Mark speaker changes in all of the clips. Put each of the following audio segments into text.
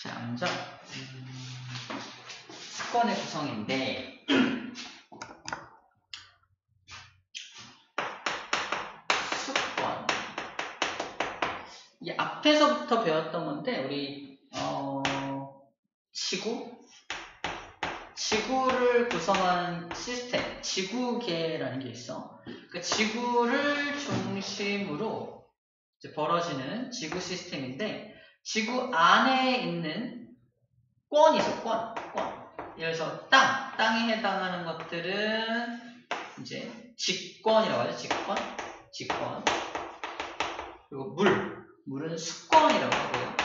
Speaker 1: 자, 먼저 수권의 구성인데 수권 이 앞에서부터 배웠던 건데 우리 지구를 구성하는 시스템, 지구계라는 게 있어. 그 지구를 중심으로 이제 벌어지는 지구 시스템인데 지구 안에 있는 권이 있어. 권. 예를 들어서 땅에 해당하는 것들은 이제 직권이라고 하죠. 직권. 그리고 물은 수권이라고 하고요.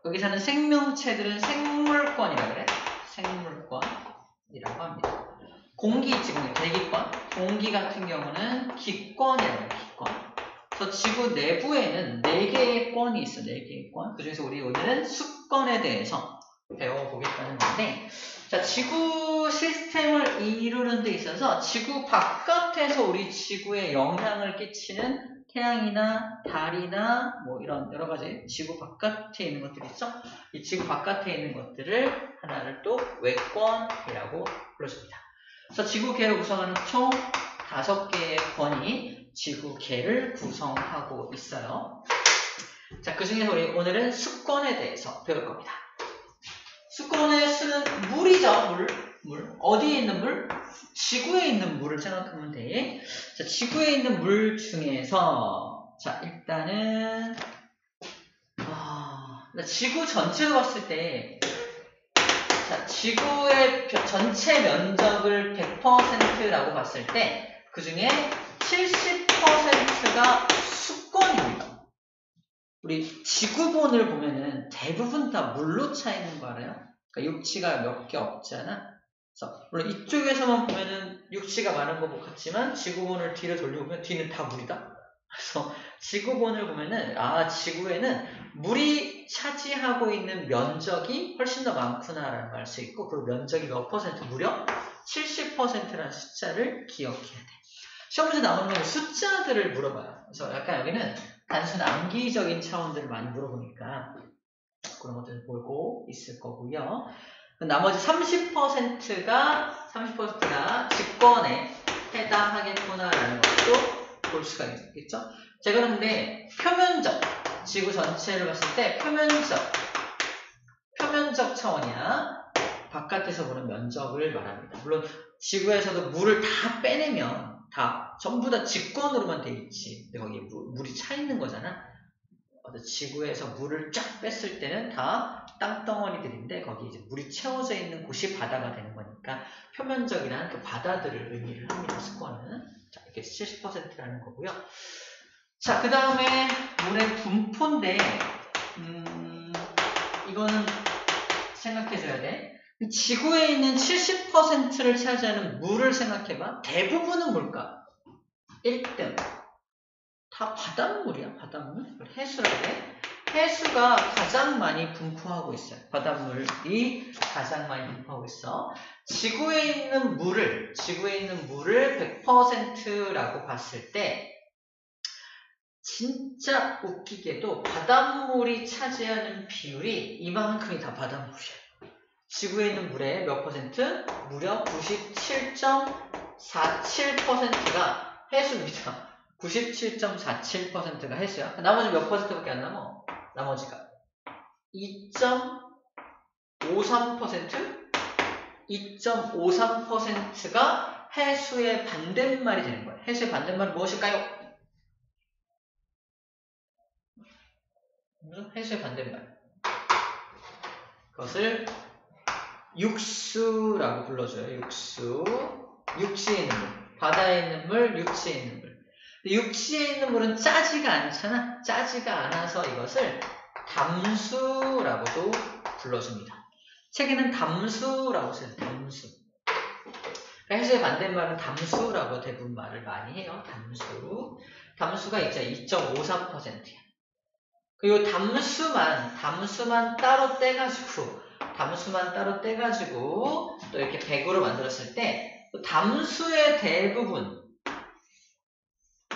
Speaker 1: 여기 사는 생명체들은 생물권이라고 그래. 생물권이라고 합니다. 공기 있지, 대기권. 공기 같은 경우는 기권이라고 해요. 기권. 그래서 지구 내부에는 4개의 권이 있어. 4개의 권. 그중에서 우리 오늘은 수권에 대해서 배워보겠다는 건데, 자, 지구 시스템을 이루는 데 있어서 지구 바깥에서 우리 지구에 영향을 끼치는 태양이나 달이나 뭐 이런 여러 가지 지구 바깥에 있는 것들이 있죠. 이 지구 바깥에 있는 것들을 하나를 또 외권이라고 불러줍니다. 그래서 지구계를 구성하는 총 5개의 권이 지구계를 구성하고 있어요. 자, 그 중에서 우리 오늘은 수권에 대해서 배울 겁니다. 수권의 수는 물이죠. 물. 어디에 있는 물? 지구에 있는 물을 생각하면 돼. 자, 지구에 있는 물 중에서 자, 일단은 지구 전체로 봤을 때 자, 지구의 전체 면적을 100%라고 봤을 때 그 중에 70%가 수권입니다. 우리 지구본을 보면은 대부분 다 물로 차 있는 거 알아요? 그러니까 육지가 몇 개 없잖아. 그래서 물론 이쪽에서만 보면은 육지가 많은 것 같지만 지구본을 뒤로 돌려보면 뒤는 다 물이다. 그래서 지구본을 보면은 지구에는 물이 차지하고 있는 면적이 훨씬 더 많구나라는 걸 알 수 있고 그 면적이 몇 퍼센트? 무려 70%라는 숫자를 기억해야 돼. 시험 문제 나오는 건 숫자들을 물어봐요. 그래서 약간 여기는 단순 암기적인 차원들을 많이 물어보니까 그런 것들을 보고 있을 거고요. 나머지 30%가 직권에 해당하겠구나라는 것도 볼 수가 있겠죠. 자, 그런데 표면적, 지구 전체를 봤을 때 표면적 차원이야. 바깥에서 보는 면적을 말합니다. 물론 지구에서도 물을 다 빼내면 전부 다 직권으로만 돼 있지. 근데 거기에 물이 차 있는 거잖아. 지구에서 물을 쫙 뺐을 때는 다 땅덩어리들인데 거기 이제 물이 채워져 있는 곳이 바다가 되는 거니까 표면적이란 그 바다들을 의미를 합니다. 수권은. 자, 이렇게 70%라는 거고요. 자, 그 다음에 물의 분포인데 이거는 생각해줘야 돼. 지구에 있는 70%를 차지하는 물을 생각해봐. 대부분은 뭘까? 1등. 다 바닷물이야, 바닷물. 해수라고 해. 해수가 가장 많이 분포하고 있어요. 바닷물이 가장 많이 분포하고 있어. 지구에 있는 물을 100%라고 봤을 때 진짜 웃기게도 바닷물이 차지하는 비율이 이만큼이 다 바닷물이야. 지구에 있는 물의 몇 퍼센트? 무려 97.47%가 해수입니다. 97.47%가 해수야. 나머지 몇 퍼센트밖에 안 남아? 나머지가 2.53%? 2.53%가 해수의 반대말이 되는 거예요. 해수의 반대말은 무엇일까요? 해수의 반대말. 그것을 육수라고 불러줘요. 육지에 있는 물. 바다에 있는 물, 육지에 있는 물. 육지에 있는 물은 짜지가 않잖아. 짜지가 않아서 이것을 담수라고도 불러줍니다. 책에는 담수라고 써요. 담수. 그러니까 해수의 반대말은 담수라고 대부분 말을 많이 해요. 담수가 이제 2.53%야. 그리고 담수만 따로 떼가지고 또 이렇게 100으로 만들었을 때 담수의 대부분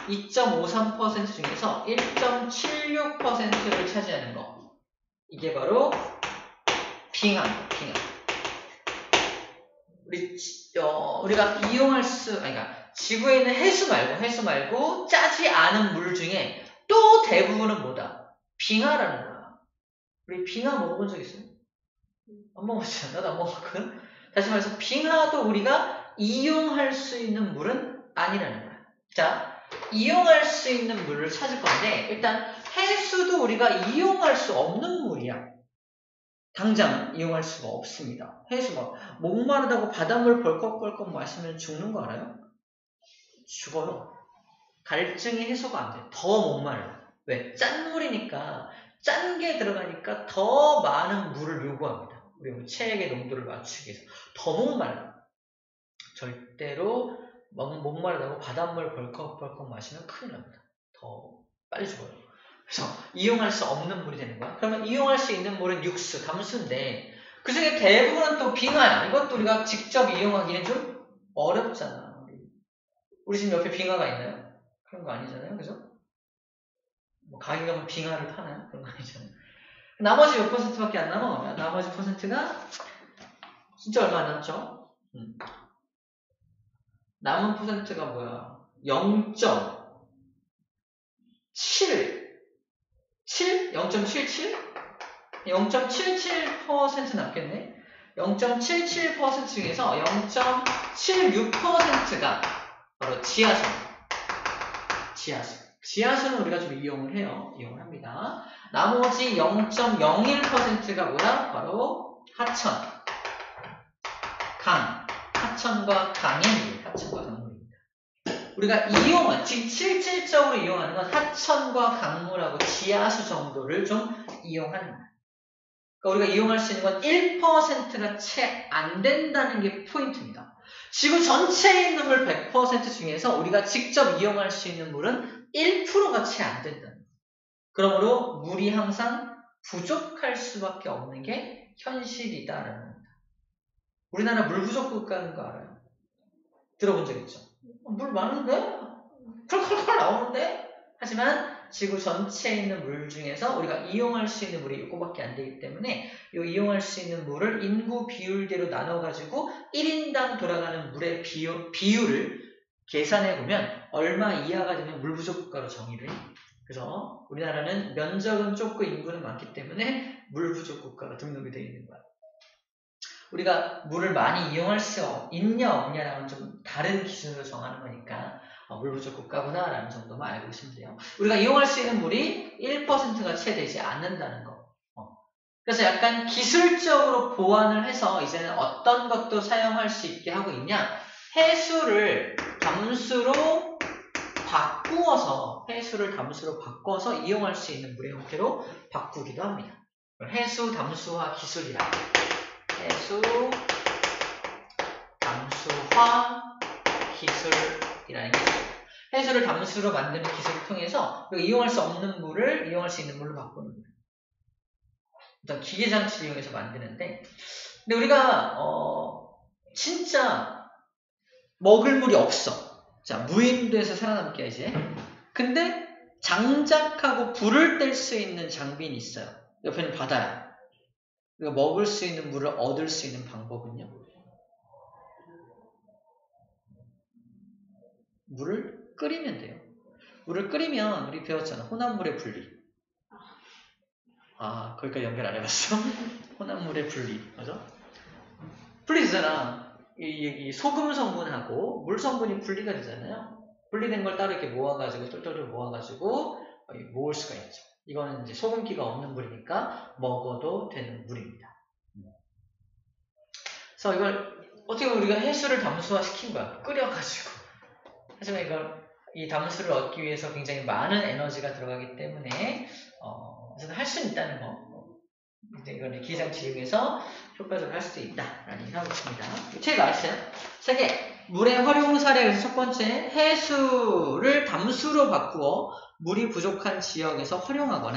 Speaker 1: 2.53% 중에서 1.76%를 차지하는 거. 이게 바로 빙하. 우리가 이용할 그러니까 지구에 있는 해수 말고 짜지 않은 물 중에 또 대부분은 뭐다? 빙하라는 거야. 우리 빙하 먹어본 적 있어요? 안 먹었잖아. 나도 안 먹었거든. 다시 말해서 빙하도 우리가 이용할 수 있는 물은 아니라는 거야. 자, 이용할 수 있는 물을 찾을 건데 일단 해수도 우리가 이용할 수 없는 물이야. 당장 이용할 수가 없습니다. 해수 목마르다고 바닷물 벌컥벌컥 마시면 죽는 거 알아요? 죽어요. 갈증이 해소가 안 돼. 더 목말라. 왜? 짠 물이니까 짠 게 들어가니까 더 많은 물을 요구합니다. 우리 체액의 농도를 맞추기 위해서 더 목말라. 절대로 목마르다고 바닷물 벌컥벌컥 마시면 큰일 납니다. 더 빨리 죽어요. 그래서 이용할 수 없는 물이 되는 거야. 그러면 이용할 수 있는 물은 육수, 담수인데 그 중에 대부분은 또 빙하야. 이것도 우리가 직접 이용하기는 좀 어렵잖아. 우리 집 옆에 빙하가 있나요? 그런 거 아니잖아요. 그죠? 뭐 가게 가면 빙하를 파나요? 그런 거 아니잖아요. 나머지 몇 %밖에 안 남아. 나머지 %가 진짜 얼마 안 남죠? 남은 %가 뭐야? 0.7 0.77? 0.77% 남겠네? 0.77% 중에서 0.76%가 바로 지하수. 지하수는 우리가 좀 이용을 해요. 이용을 합니다. 나머지 0.01%가 뭐야? 바로 하천. 하천과 강의 물. 하천과 강물입니다. 우리가 실질적으로 이용하는 건 하천과 강물하고 지하수 정도를 좀 이용하는 거예요. 그러니까 우리가 이용할 수 있는 건 1%가 채 안 된다는 게 포인트입니다. 지구 전체에 있는 물 100% 중에서 우리가 직접 이용할 수 있는 물은 1%가 채 안 된다는 거예요. 그러므로 물이 항상 부족할 수밖에 없는 게 현실이다라는 겁니다. 우리나라 물 부족 국가인 거 알아요? 들어본 적 있죠? 물 많은데? 컬컬컬 나오는데? 하지만 지구 전체에 있는 물 중에서 우리가 이용할 수 있는 물이 이거밖에 안 되기 때문에 이 이용할 수 있는 물을 인구 비율대로 나눠가지고 1인당 돌아가는 물의 비율을 계산해보면 얼마 이하가 되면 물 부족 국가로 정의를 해요. 그래서 우리나라는 면적은 좁고 인구는 많기 때문에 물 부족 국가가 등록이 되어 있는 거야. 우리가 물을 많이 이용할 수 있냐 없냐랑은 좀 다른 기준으로 정하는 거니까 물 부족 국가구나 라는 정도만 알고 있으면 돼요. 우리가 이용할 수 있는 물이 1%가 채 되지 않는다는 거. 그래서 약간 기술적으로 보완을 해서 이제는 어떤 것도 사용할 수 있게 하고 있냐, 해수를 담수로 바꾸어서 이용할 수 있는 물의 형태로 바꾸기도 합니다. 해수 담수화 기술이라. 해수 담수화 기술이라는 게 있어요. 해수를 담수로 만드는 기술을 통해서 이용할 수 없는 물을 이용할 수 있는 물로 바꾸는 거예요. 어떤 기계장치를 이용해서 만드는데, 근데 우리가 진짜 먹을 물이 없어. 자, 무인도에서 살아남게 이제. 근데 장작하고 불을 뗄 수 있는 장비는 있어요. 옆에는 바다야. 우리가 먹을 수 있는 물을 얻을 수 있는 방법은요? 물을 끓이면 돼요. 물을 끓이면 우리 배웠잖아. 혼합물의 분리. 거기까지 연결 안 해봤어? 혼합물의 분리. 맞아? 분리되잖아. 이 소금 성분하고 물 성분이 분리가 되잖아요. 분리된 걸 따로 이렇게 모아가지고 똘똘똘 모아가지고 모을 수가 있죠. 이거는 이제 소금기가 없는 물이니까 먹어도 되는 물입니다. 그래서 이걸 어떻게 보면 우리가 해수를 담수화 시킨 거야. 끓여가지고. 하지만 이 담수를 얻기 위해서 굉장히 많은 에너지가 들어가기 때문에 할 수는 있다는 거. 이거는 기계장치를 이용해서 효과적으로 할 수도 있다라는 얘기를 하고 있습니다. 책 나왔어요. 세 개. 물의 활용 사례에서 첫 번째, 해수를 담수로 바꾸어 물이 부족한 지역에서 활용한다라고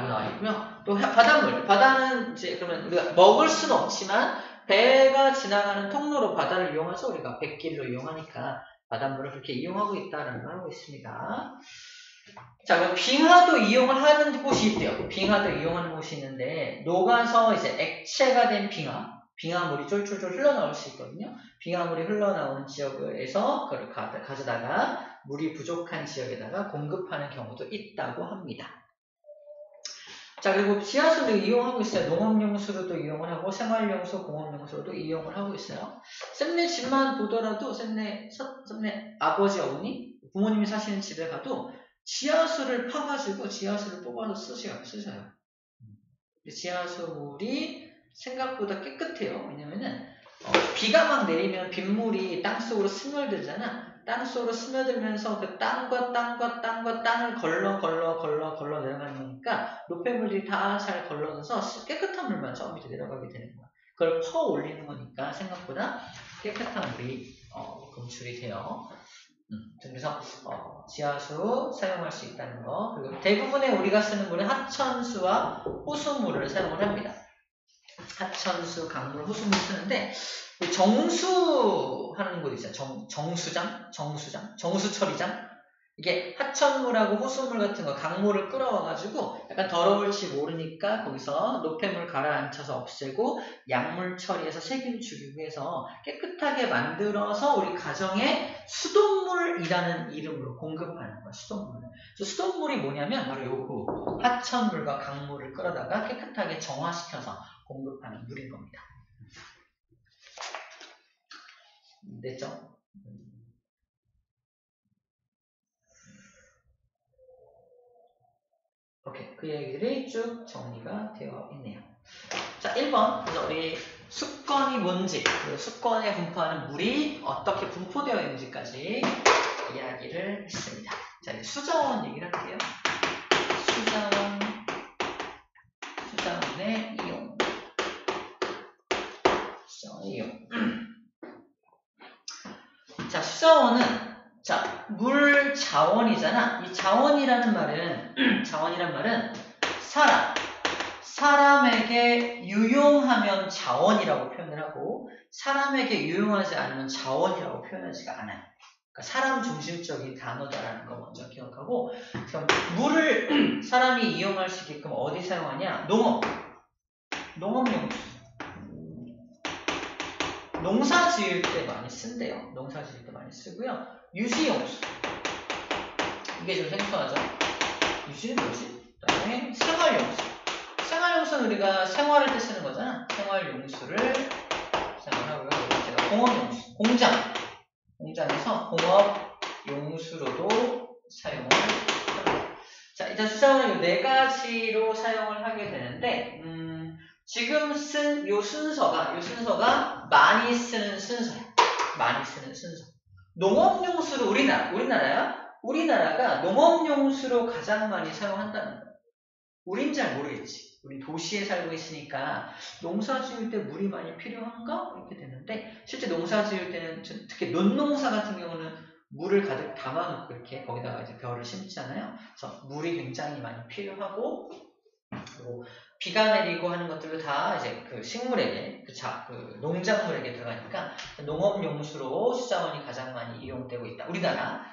Speaker 1: 나와 있고요. 또 바닷물. 바다는 이제 그러면 우리가 먹을 수는 없지만 배가 지나가는 통로로 바다를 이용해서 우리가 뱃길로 이용하니까 바닷물을 그렇게 이용하고 있다라는 걸 하고 있습니다. 자, 그럼 빙하도 이용을 하는 곳이 있대요. 빙하도 이용하는 곳이 있는데, 녹아서 이제 액체가 된 빙하물이 쫄쫄쫄 흘러나올 수 있거든요. 빙하물이 흘러나오는 지역에서 그걸 가져다가 물이 부족한 지역에다가 공급하는 경우도 있다고 합니다. 자, 그리고 지하수도 이용하고 있어요. 농업용수로도 이용을 하고 생활용수, 공업용수로도 이용을 하고 있어요. 쌤네 집만 보더라도 쌤네 아버지, 어머니, 부모님이 사시는 집에 가도 지하수를 파가지고 지하수를 뽑아서 쓰셔요. 지하수물이 생각보다 깨끗해요. 왜냐면은 비가 막 내리면 빗물이 땅속으로 스며들잖아. 땅속으로 스며들면서 그 땅과 땅을 걸러 내려가니까 노폐물들이 다 잘 걸러져서 깨끗한 물만 저 밑에 내려가게 되는 거야. 그걸 퍼 올리는 거니까 생각보다 깨끗한 물이 검출이 돼요. 그래서 지하수 사용할 수 있다는 거. 그리고 대부분의 우리가 쓰는 물은 하천수와 호수물을 사용을 합니다. 하천수, 강물, 호수물 쓰는데 정수하는 곳 있잖아요. 정수처리장. 이게 하천물하고 호수물 같은 거 강물을 끌어와가지고 약간 더러울지 모르니까 거기서 노폐물 가라앉혀서 없애고 약물 처리해서 세균 죽이고 해서 깨끗하게 만들어서 우리 가정에 수돗물이라는 이름으로 공급하는 거예요. 수돗물. 그래서 수돗물이 뭐냐면 바로 요거 하천물과 강물을 끌어다가 깨끗하게 정화시켜서 공급하는 물인 겁니다. 됐죠? 오케이. 그 얘기들이 쭉 정리가 되어 있네요. 자, 1번. 그래서 우리 수건이 뭔지, 그리고 수건에 분포하는 물이 어떻게 분포되어 있는지까지 이야기를 했습니다. 자, 이제 수자원 얘기를 할게요. 수자원의 이용. 자, 수자원은 물 자원이잖아. 이 자원이라는 말은 사람에게 유용하면 자원이라고 표현을 하고 사람에게 유용하지 않으면 자원이라고 표현하지가 않아요. 그러니까 사람 중심적인 단어다라는 거 먼저 기억하고, 그럼 물을 사람이 이용할 수 있게끔 어디 사용하냐? 농업용수. 농사 지을 때 많이 쓴대요. 농사 지을 때 많이 쓰고요. 유지용수. 이게 좀 생소하죠? 유지는 뭐지? 그 다음에 생활용수. 생활용수는 우리가 생활할 때 쓰는 거잖아. 생활용수를 사용하고요. 제가 공업용수. 공장에서 공업용수로도 사용을 합니다. 자, 일단 수자원은 이 4가지로 사용을 하게 되는데, 지금 쓴 요 순서가 많이 쓰는 순서야. 많이 쓰는 순서. 농업용수로 우리나라가 농업용수로 가장 많이 사용한다는 거야. 우린 잘 모르겠지. 우리 도시에 살고 있으니까 농사 지을 때 물이 많이 필요한가? 이렇게 되는데 실제 농사 지을 때는 특히 논농사 같은 경우는 물을 가득 담아놓고 이렇게 거기다가 이제 벼를 심잖아요. 그래서 물이 굉장히 많이 필요하고 그리고 비가 내리고 하는 것들도 다 이제 그 식물에게, 그 농작물에게 들어가니까 농업용수로 수자원이 가장 많이 이용되고 있다. 우리나라.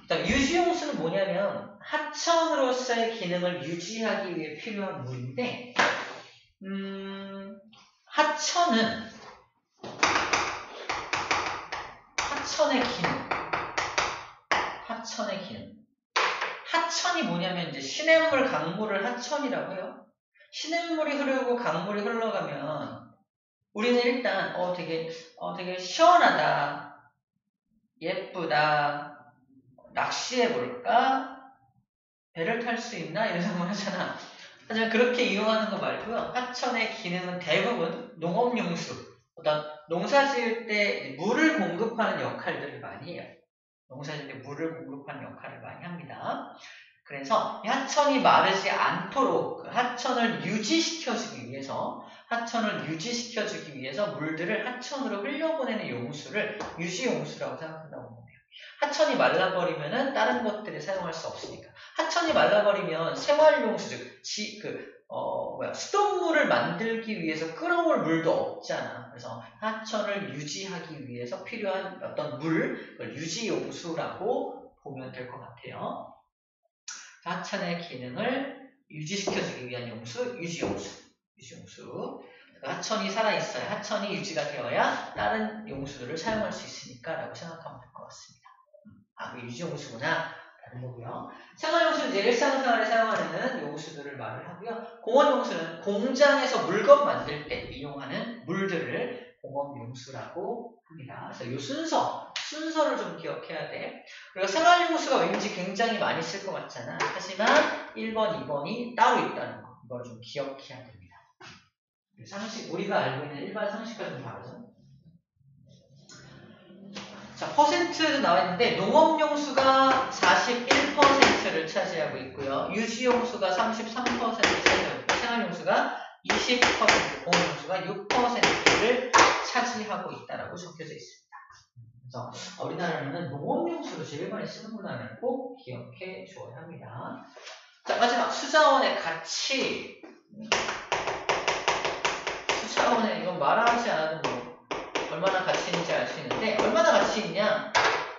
Speaker 1: 그다음 유지용수는 뭐냐면 하천으로서의 기능을 유지하기 위해 필요한 물인데, 하천의 기능. 하천이 뭐냐면 이제 시냇물, 강물을 하천이라고 해요. 시냇물이 흐르고 강물이 흘러가면 우리는 일단 되게 시원하다, 예쁘다, 낚시해볼까? 배를 탈 수 있나? 이런 생각을 하잖아. 하지만 그렇게 이용하는 거 말고요. 하천의 기능은 대부분 농업용수, 어떤 농사 지을 때 물을 공급하는 역할들을 많이 해요. 농사 지을 때 물을 공급하는 역할을 많이 합니다. 그래서 하천이 마르지 않도록 그 하천을 유지시켜주기 위해서 물들을 하천으로 흘려보내는 용수를 유지용수라고 생각한다고 보면 돼요. 하천이 말라버리면은 다른 것들을 사용할 수 없으니까. 하천이 말라버리면 생활용수, 수돗물을 만들기 위해서 끌어올 물도 없잖아. 그래서 하천을 유지하기 위해서 필요한 어떤 물, 그걸 유지용수라고 보면 될 것 같아요. 하천의 기능을 유지시켜주기 위한 용수, 유지용수. 하천이 살아있어야, 하천이 유지가 되어야 다른 용수들을 사용할 수 있으니까 라고 생각하면 될 것 같습니다. 그 유지용수구나 라는 거고요. 생활용수는 이제 일상생활에 사용하는 용수들을 말을 하고요. 공업용수는 공장에서 물건 만들 때 이용하는 물들을 공업용수라고 합니다. 그래서 이 순서를 좀 기억해야 돼. 우리가 생활용수가 왠지 굉장히 많이 쓸 것 같잖아. 하지만 1번, 2번이 따로 있다는 거. 이걸 좀 기억해야 됩니다. 상식, 우리가 알고 있는 일반 상식과 좀 다르죠. 자, 퍼센트도 나와 있는데 농업용수가 41%를 차지하고 있고요. 유지용수가 33%를 차지하고 있고 생활용수가 20%, 공업용수가 6%를 차지하고 있다라고 적혀져 있습니다. 그래서 우리나라는 농업용수를 제일 많이 쓰는구나를 꼭 기억해 주어야 합니다. 자, 마지막 수자원의 가치. 수자원에 이건 말하지 않아도 뭐 얼마나 가치 있는지 알 수 있는데, 얼마나 가치 있냐?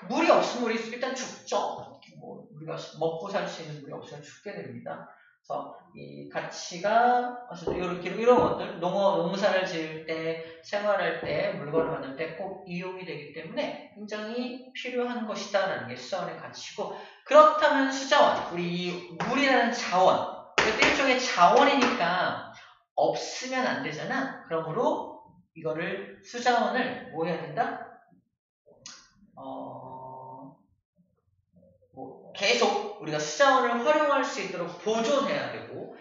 Speaker 1: 물이 없으면 우리 일단 죽죠. 뭐 우리가 먹고 살 수 있는 물이 없으면 죽게 됩니다. 그래서 이 가치가 이런 것들, 농사를 지을 때, 생활할 때, 물건을 만들 때 꼭 이용이 되기 때문에 굉장히 필요한 것이다라는 게 수자원의 가치고, 그렇다면 수자원, 우리 이 물이라는 자원, 이것도 일종의 자원이니까 없으면 안 되잖아. 그러므로 이거를 수자원을 뭐 해야 된다? 계속 우리가 수자원을 활용할 수 있도록 보존해야 되고,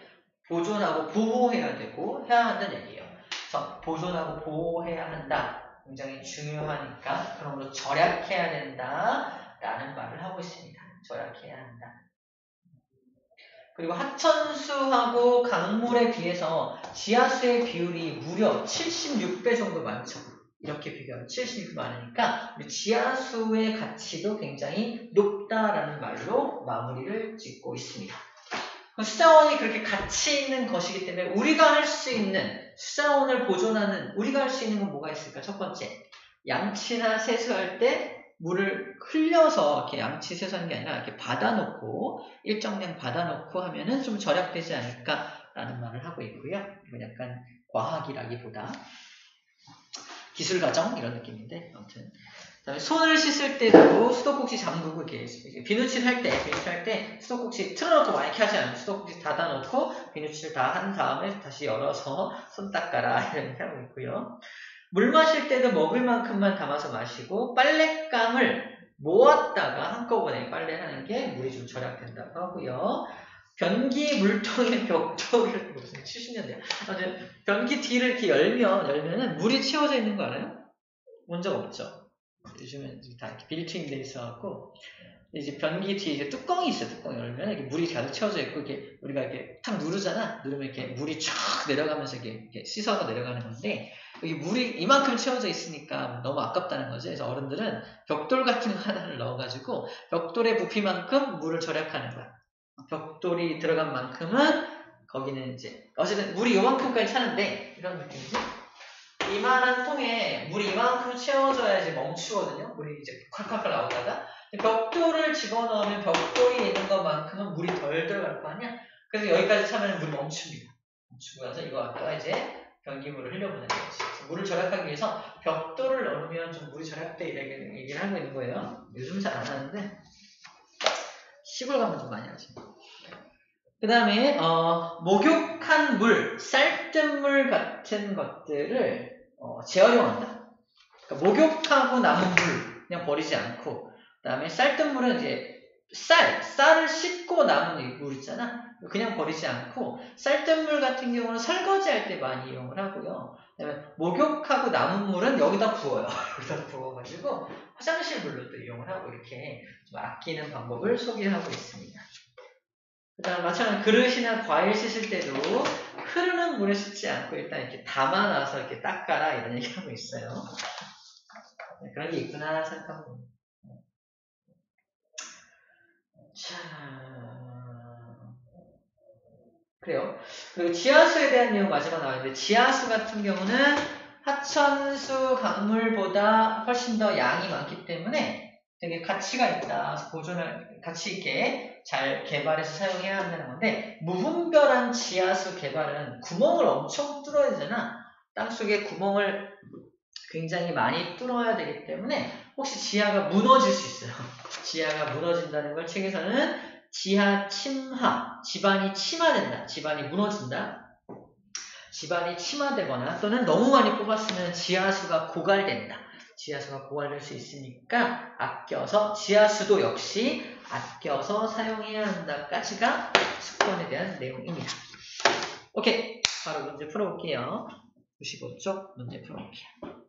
Speaker 1: 보존하고 보호해야 되고 해야 한다는 얘기예요. 그래서 보존하고 보호해야 한다. 굉장히 중요하니까 그러므로 절약해야 된다라는 말을 하고 있습니다. 절약해야 한다. 그리고 하천수하고 강물에 비해서 지하수의 비율이 무려 76배 정도 많죠. 이렇게 비교하면 76배 많으니까 우리 지하수의 가치도 굉장히 높다라는 말로 마무리를 짓고 있습니다. 수자원이 그렇게 가치 있는 것이기 때문에 우리가 할 수 있는, 수자원을 보존하는 우리가 할 수 있는 건 뭐가 있을까? 첫 번째, 양치나 세수할 때 물을 흘려서 이렇게 양치 세수하는 게 아니라 이렇게 받아놓고, 일정량 받아놓고 하면은 좀 절약되지 않을까라는 말을 하고 있고요. 이건 약간 과학이라기보다 기술 과정 이런 느낌인데, 아무튼 그다음에 손을 씻을 때도 수도꼭지 잠그고 이렇게 비누칠 할 때 수도꼭지 틀어놓고 많이 이렇게 하지 않아요. 수도꼭지 닫아놓고 비누칠 다 한 다음에 다시 열어서 손 닦아라 이렇게 하고 있고요. 물 마실 때도 먹을 만큼만 담아서 마시고, 빨랫감을 모았다가 한꺼번에 빨래하는 게 물이 좀 절약된다고 하고요. 변기 물통의 벽돌을 무슨 70년대야. 변기 뒤를 이렇게 열면은 물이 채워져 있는 거 알아요? 본 적 없죠? 요즘엔 다 이렇게 빌트인 돼 있어갖고, 이제 변기 뒤에 이제 뚜껑이 있어요. 뚜껑 열면 이렇게 물이 가득 채워져 있고, 이게 우리가 이렇게 탁 누르잖아. 누르면 이렇게 물이 쫙 내려가면서 이렇게 씻어서 내려가는 건데, 여기 물이 이만큼 채워져 있으니까 너무 아깝다는 거죠. 그래서 어른들은 벽돌 같은 거 하나를 넣어가지고 벽돌의 부피만큼 물을 절약하는 거야. 벽돌이 들어간 만큼은 거기는 이제 어쨌든 물이 요만큼까지 차는데, 이런 느낌이지? 이만한 통에 물이 이만큼 채워져야지 멈추거든요. 물이 이제 콸콸콸 나오다가 벽돌을 집어넣으면 벽돌이 있는 것만큼은 물이 덜 들어갈 거 아니야? 그래서 여기까지 차면 물이 멈춥니다. 멈추고 나서 이거 갖다가 이제 변기물을 흘려보내는 거지. 물을 절약하기 위해서 벽돌을 넣으면 좀 물이 절약돼 이렇게 얘기를 하고 있는 거예요. 요즘 잘 안 하는데 시골 가면 좀 많이 하지. 그 다음에 목욕한 물, 쌀뜨물 같은 것들을 재활용한다. 그러니까 목욕하고 남은 물 그냥 버리지 않고, 그 다음에 쌀뜨물은 이제 쌀을 씻고 남은 물 있잖아. 그냥 버리지 않고, 쌀뜨물 같은 경우는 설거지할 때 많이 이용을 하고요. 그다음에 목욕하고 남은 물은 여기다 부어요. 여기다 부어가지고 화장실 물로도 이용을 하고, 이렇게 좀 아끼는 방법을 소개하고 있습니다. 그 다음 마찬가지로 그릇이나 과일 씻을 때도 흐르는 물에 씻지 않고 일단 이렇게 담아놔서 이렇게 닦아라 이런 얘기하고 있어요. 그런 게 있구나 생각하고. 자, 그래요. 그리고 지하수에 대한 내용 마지막 나왔는데, 지하수 같은 경우는 하천수 강물보다 훨씬 더 양이 많기 때문에 되게 가치가 있다. 보존을 가치 있게 잘 개발해서 사용해야 한다는 건데 무분별한 지하수 개발은 구멍을 엄청 뚫어야 되잖아. 땅속에 구멍을 굉장히 많이 뚫어야 되기 때문에 혹시 지하가 무너질 수 있어요. 지하가 무너진다는 걸 책에서는 지하 침하, 집안이 침하된다. 집안이 무너진다. 집안이 침하되거나 또는 너무 많이 뽑았으면 지하수가 고갈된다. 지하수가 고갈될 수 있으니까 아껴서 지하수도 역시 아껴서 사용해야 한다까지가 습관에 대한 내용입니다. 오케이, 바로 문제 풀어볼게요. 95쪽 문제 풀어볼게요.